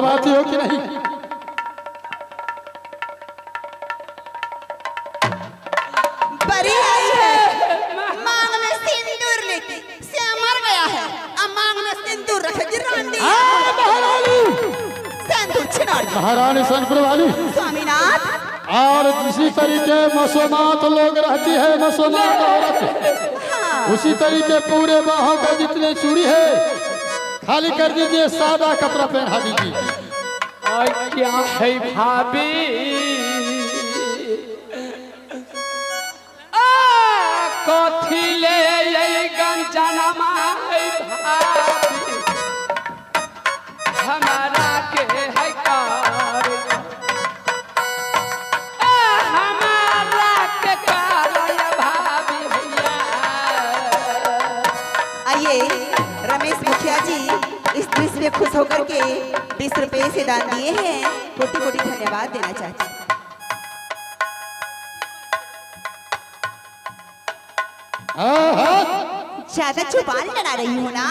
बाती हो कि नहीं? बड़ी आई है मांग में सिंदूर लेके से मर गया है। अब मांग में सिंदूर रखेगी रानी। महारानी सिंदूर छिना महारानी सनपुर वाली स्वामीनाथ। और जिसी तरीके मसोमात लोग रहती है, मसोमात औरत, उसी तरीके पूरे बाहों का जितने चूड़ी है खाली कर दीजिए, सादा कपड़ा पहना दीजिए। और क्या है भाभी? कथी ले गंजनमा है भाभी, हमारा के है कार, हमारा के कारण भाभी भैया। आइए रमेश मुखिया जी इस दृश्य में खुश होकर के 20 रुपए से दान दिए हैं। कोटि कोटि धन्यवाद देना चाहती हूँ। ज्यादा जुबान लड़ा रही हो ना।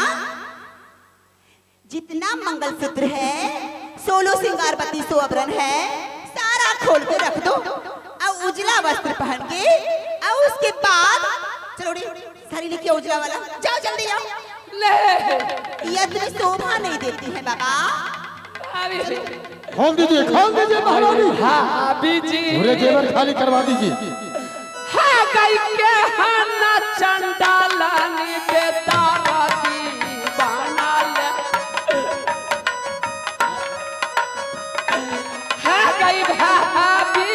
जितना मंगलसूत्र है, 16 सिंगारपति सोवरन है, सारा खोल के रख दो और उजला वस्त्र पहन के, और उसके बाद चलो सारी लेके उजला वाला जाओ, जल्दी जाओ। यह तुम्हें शोभा नहीं देती है बाबा। खोल दीजिए महारानी। भाभी जी पूरे जेवर खाली करवा दीजिए। हाँ कई के हना चंडालानी बेतावती बना ले, हाँ कई भाभी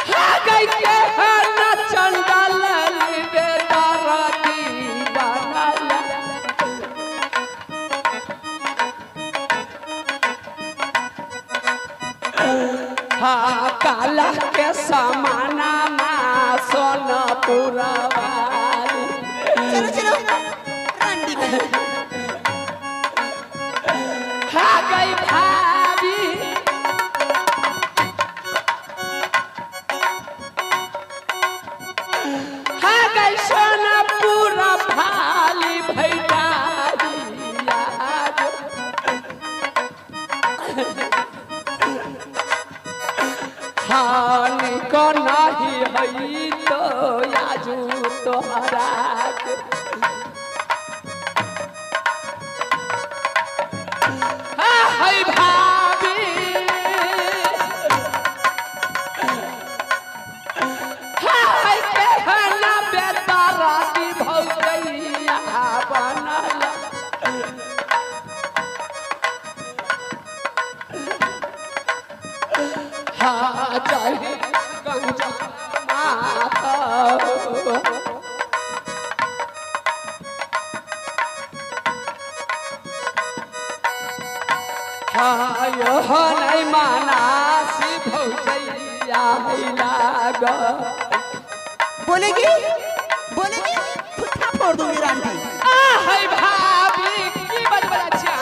हाँ कई के हना चंडालानी बेतावती बना ले। हाँ काला के समाना माँ सोना पूरा वाली। चलो चलो रंडी बनो। हाँ गई भाभी, हाँ गई सोना पूरा भाली भैया। हानि को नहीं हई तो याजू तोहरा के। हाँ हई भाभी, हाँ हई के हना बेताराती भौगैया बनल। हाँ जय गंगा माता, हाँ यह नहीं माना सी भौजैया लाग। बोलेगी बोलेगी फुट्टा फोड़ दूंगी रानी। है भाभी की बजबल अच्छा।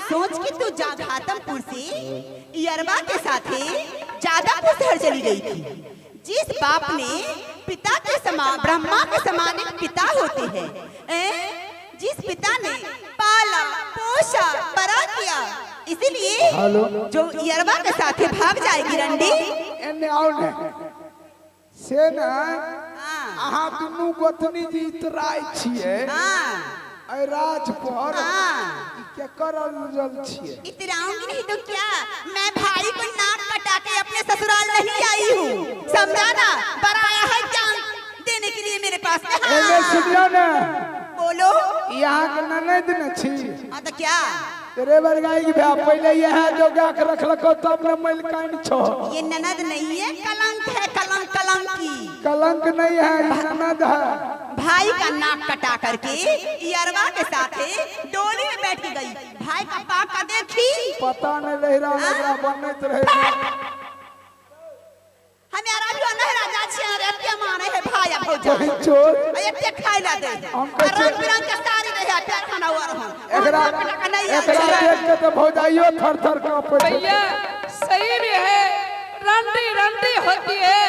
सोच के तू जाघातमपुर से यरबा के साथ जादापुर शहर चली गई थी। जिस बाप ने पिता के समान, ब्रह्मा के समान एक पिता होते हैं, जिस पिता ने पाला पोषा बड़ा किया, इसीलिए जो यरबा के साथ भाग जाएगी रंडी। से ना अहाँ दुनू गोतनी जी इतराय छिए राज पर क्या करल जल छिए। इतराऊंगी नहीं तो क्या, मैं भाई को नाक कटा के अपने ससुराल नहीं आई हूँ, समझा ना। बराया है जान देने के लिए मेरे पास। एने सुनियो ना, बोलो। यहाँ के ननद न छी। हाँ तो क्या तेरे बरगाई की भैया पहले यहाँ जो गा के रख लको तब न मैल कान छो। ये ननद नहीं है, कलंक है, कलंक कलंकी। कलंक नहीं है, ये ननद है। भाई का नाक कटा करके यरवा के साथ डोली में बैठ के गई। भाई का पाका देखी, पता नहीं रह रहा बनने रहे। हमें आराम नहीं राजा छिया रे के माने है भाई अब कोई चोर एक खाई ला दे हमको रंग बिरंग के साड़ी रहे प्यार खाना हुआ रहो एकरा देख के तो भौजाइयो थर-थर कांपे। भैया सही में है, रंडी रंडी होती है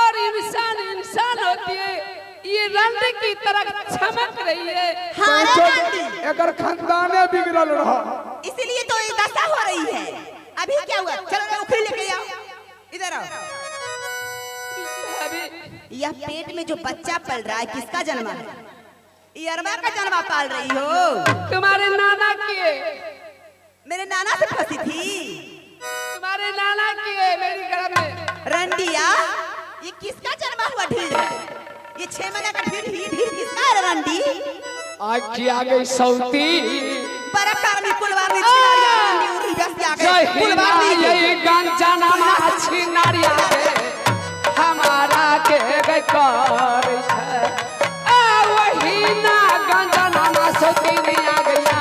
और इंसान इंसान होती है। ये रंडी की तरह चमक रही है। हाँ एकर खानदाने बिगड़ल रहा, इसीलिए तो ये दशा हो रही है। अभी क्या हुआ, चलो रे उखड़ी लेके आओ, इधर आओ। यह पेट में जो बच्चा पल रहा है किसका जन्म है? ये अरबा का जन्म पाल रही हो? तुम्हारे नाना की है। मेरे नाना से फंसी थी? तुम्हारे नाना की है मेरी घर में। रंडिया, ये किसका जन्म हुआ ढील है? ये 6 महीने का ढील किसका है रंडी? आज की आ गई सौती बरकार में कुलवानी छिनारिया रंडी उरी व्यस्त आ गई कुलवानी। ये गंजा नामा छिनारिया हमारा के गई कर वही ना गंजा नामा सौती नहीं आ गया।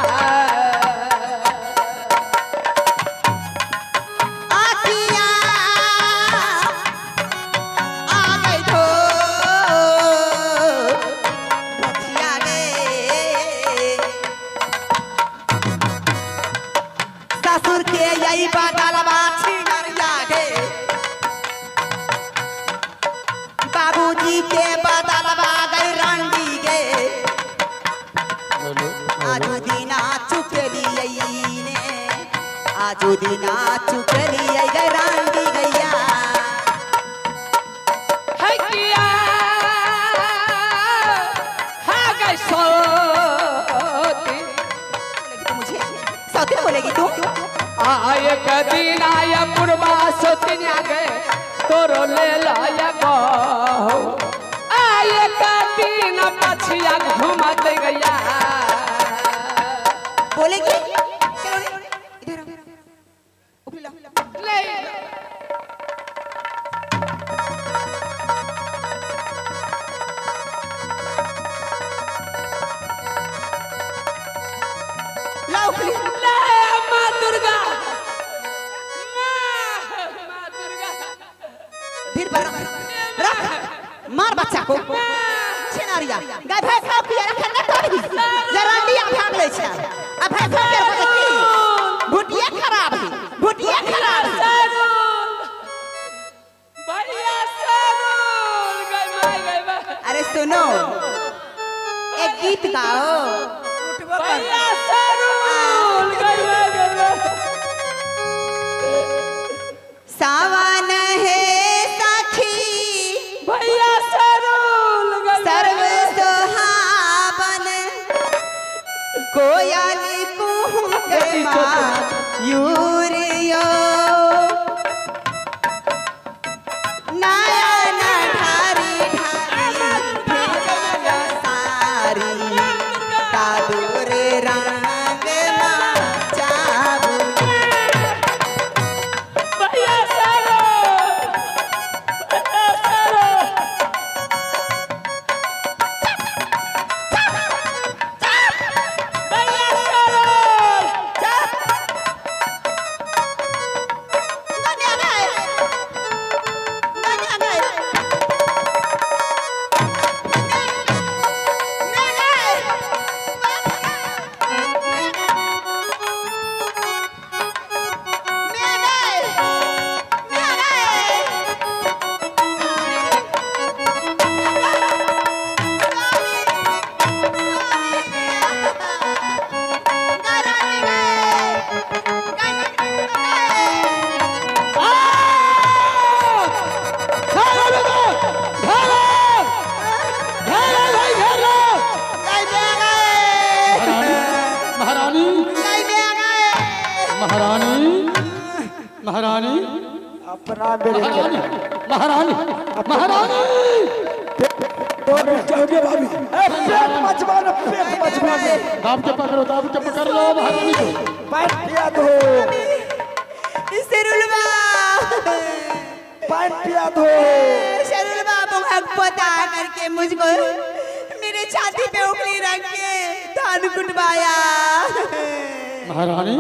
बाबूजी के बदलवा गई रंडी गे आजू दिना चुकलिए ने आजू दिना चुकलिए गई रंडी गैया है किया है गई सौती मुझे सौती बोलेगी तू? आए कदीन आया पुरबा सोतिन आ गए तोरो ले लाया गो आए कदीन पछिया घुमत गया बोलेगी। चलो रे इधर आओ उठला ले लाओ उठली ले मां दुर्गा मां दुर्गा फिर पर रख मार बच्चा को छिनारिया गाय भैंस सब किया रखन न तोड़ी जरंडी आ भाग ले छै अब भैंस के रखती भुटिया खराब है भुटिया खराब है। भैया सरूल गई माय गई अरे सुनो एक गीत गाओ उठबो कर भैया सरूल गई सावन है सखी भैया सरूल गई सर्व सुहावन कोयल कुहू यूरियो नयन ढारी ढारी भेजल सारी कादुर रंग चाबू भैया सरूल भैया सरूल भैया सरूल महारानी महारानी महारानी अपना मेरे महारानी महारानी महारानी चलोगे भाभी पेट मचवाना दाब के पकड़ लो महारानी को पैंट पिया दो पैंट पिया दो पता करके मुझको मेरे छाती पे उंगली रख के धान कुटवाया महारानी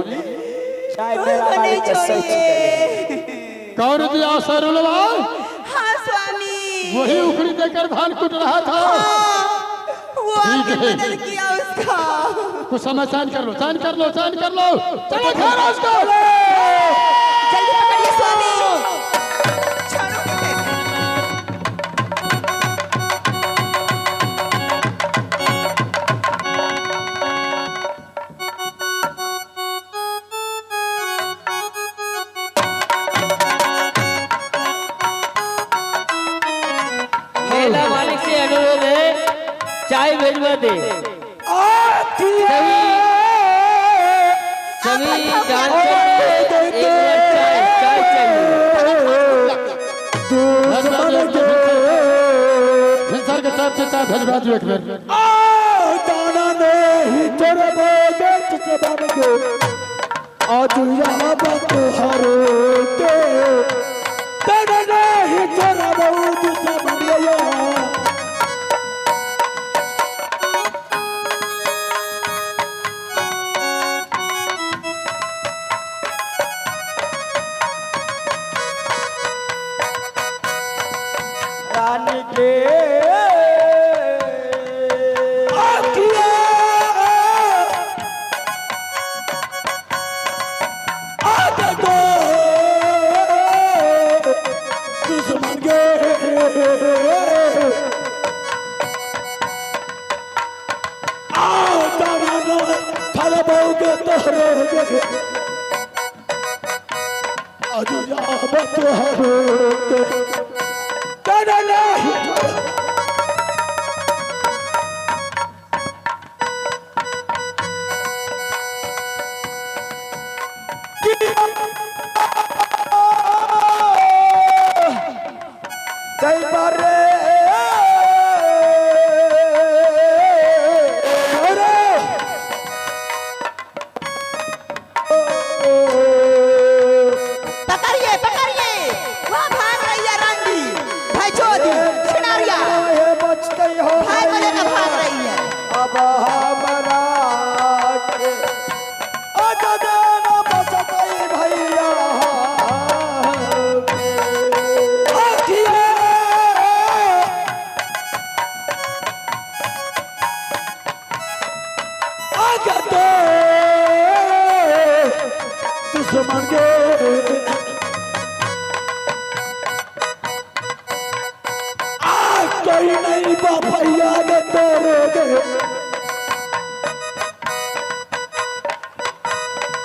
चाय मेरा नहीं वाली के सच छोड़िए। कौन दिया सरुलवा? हाँ वही उखड़ी देकर धान कुट रहा था। वो ठीक आके है। बदल किया उसका। कुछ समय सहन कर लो, सहन कर लो, सहन कर लो। चलो खाना उसको। जल्दी पकड़िए स्वामी। छोड़ो कैसे। मेला मालिक से अनुरोध है, चाय भेजवा दे। सभी डांसर एक बार चाय चाय चाहिए। भिनसर के तरफ से चाय भेजवा दियो एक बेर। दाना नहीं तेरे बोगे तुझे बन के आज यहाँ बात हरो के दाना नहीं तेरा बहु तुझे बन गया। रानी के आखिया आगे दो दुश्मन के दाना थारा बहु के तोहरे के आज यहाँ बात हरो के दाना नहीं जय बारे पकड़िए पकड़िए। वहाँ भाग रही है रंडी। भाई छोड़ी छिनारिया। बचते हो भाई को लेकर भाग रही है। अब हमारा के अजदाना बचते भैया आखिए आगे दो दुश्मन के कोई नहीं बापैया ने तोरोगे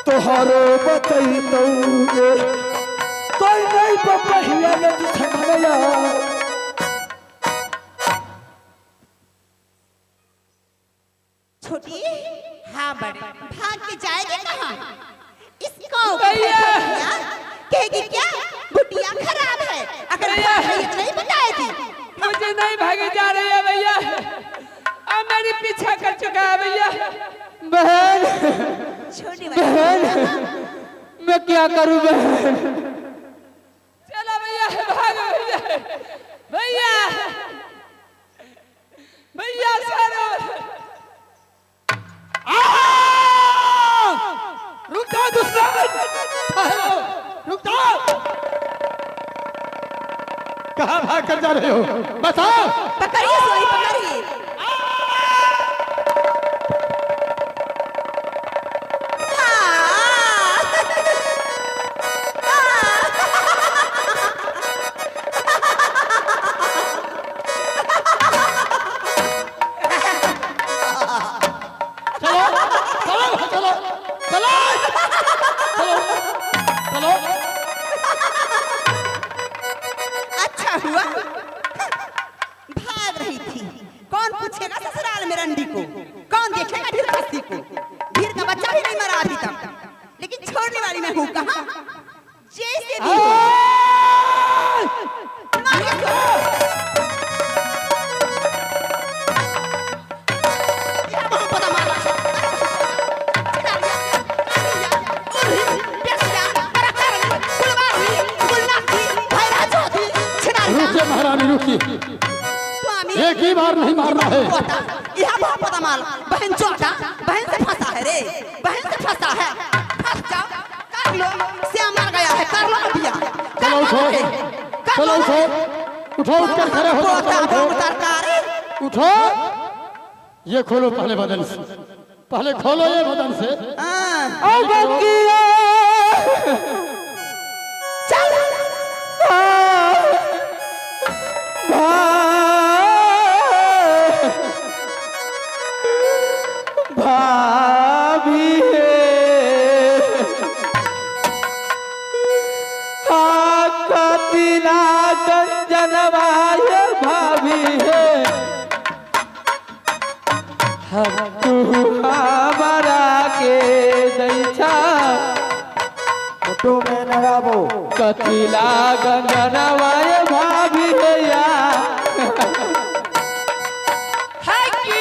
तोहरो बतई तौगे कोई नहीं बापैया ने छमया। छोटी हाँ बड़े भाग के जाएगी कहाँ? इसको भैया। कहेगी क्या बुटिया खराब है। अगर भैया। भाग रही है तो नहीं बताएगी। मुझे नहीं भागे जा रही है भैया, अब मेरी पीछा कर चुका है भैया। बहन, छोटी मैं क्या करूं बहन? चलो भैया भागो भैया। भैया भैया सरो। रुक जाओ दुश्मन। रुक जाओ। कहाँ भाग कर जा रहे हो? बताओ। पकड़िए सोई पकड़िए। चलो चलो चलो चलो चलो चलो। अच्छा हुआ भाग रही थी। कौन पूछेगा ससुराल में रंडी को? कौन देखेगा ढीर खस्सी को? ढीर का बच्चा भी नहीं मरा अभी तक, लेकिन छोड़ने वाली मैं हूँ कहाँ? जैसे भी हो। मारिए इसको। या वहाँ पता मारा। रुकिए महारानी रुकिए। स्वामी एक ही बार नहीं मारना है। यह बहुत पता माल। बहन चोटा बहन से फंसा है रे। बहन से फंसा है। फंस जाओ कर लो। श्याम मर गया है कर लो बिया। चलो उठो, चलो उठो, उठो, उठकर खड़े हो जाओ, तो उठो, सरकार उठो। ये खोलो पहले बदन से, पहले खोलो ये बदन से। हाँ, भाभी कतिला गंजनवाय भाभी है तू हमारा के दैछा फोटो में लगाबो कतिला गंजनवाय भाभी है या भाभी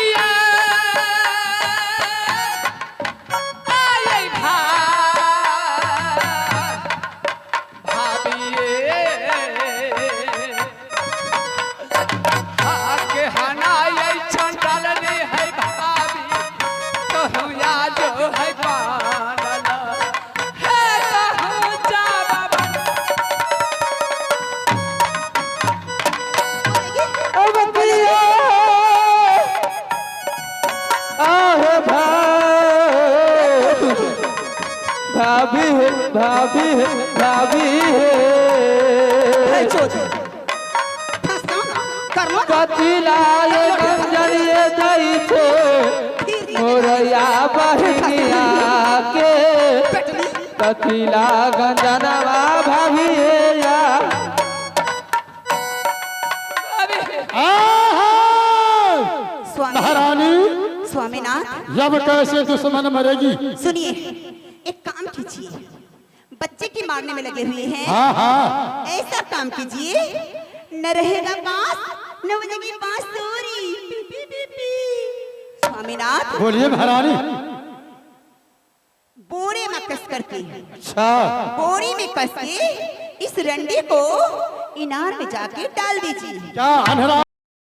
है भाभी है भाभी है कतिला ये गंजनिए दई छे मोरया बहिनिया के कतिला गंजनवा भाभी है या महारानी स्वामीनाथ, जब कैसे दुश्मन मरेगी। सुनिए, एक काम कीजिए, बच्चे की मारने में लगे हुए हैं। हाँ हाँ, ऐसा काम कीजिए, न रहेगा बांस न बजेगी बांसुरी। P, P, P, P. Swaminath, बोलिए महारानी। बोरे में कस करके, अच्छा, बोरी में कस के इस रंडे को इनार में जाके डाल दीजिए। क्या अंधेरा